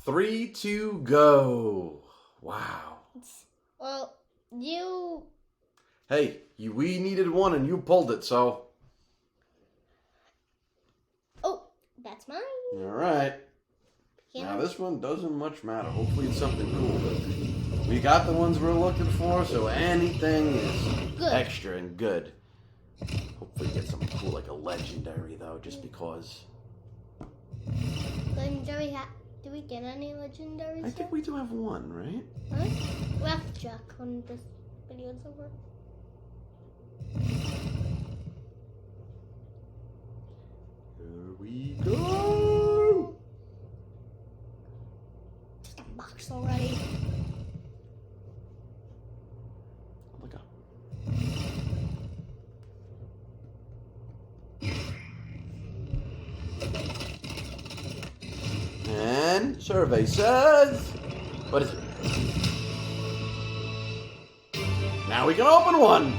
3, 2, go. Wow. Well, you... Hey, we needed one and you pulled it, so... Oh, that's mine. All right. Now, this one doesn't much matter. Hopefully it's something cool. But we got the ones we're looking for, so anything is Good. extra and good. Hopefully get something cool like a legendary, though, just because. Legendary do we get any legendaries? I think we do have one, right? Huh? We'll have to check when this video's over. Here we go! Just a box already. Look up. And survey says, what is it? Now we can open one.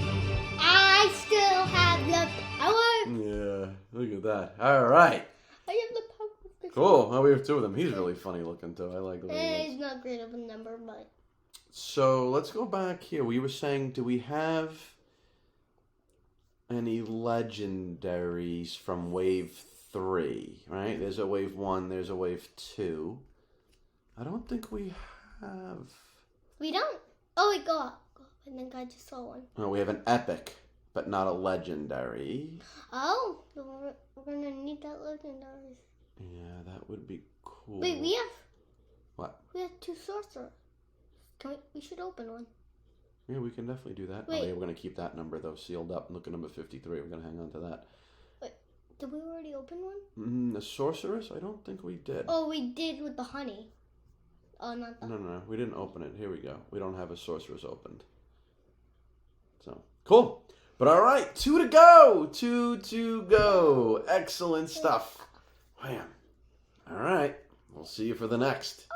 I still have the power. Yeah, look at that. All right. I have the power. Cool. Oh, we have two of them. He's really funny looking too. I like the way he He's is. not great of a number, but. So let's go back here. We were saying, do we have any legendaries from wave 3? Right? There's a wave 1. There's a wave 2. I don't think we have. We don't. Oh, wait, go up. I think I just saw one. No, we have an epic, but not a legendary. Oh, we're gonna need that legendary. Yeah, that would be cool. Wait, we have. What? We have 2 sorcerers. We should open one. Yeah, we can definitely do that. Wait. Oh, yeah, we're going to keep that number, though, sealed up. Look at number 53. We're going to hang on to that. Wait, did we already open one? The sorceress? I don't think we did. Oh, we did with the honey. Oh, not the. No. We didn't open it. Here we go. We don't have a sorceress opened. So, cool. But all right, 2 to go. 2 to go. Excellent stuff. Wham. All right. We'll see you for the next.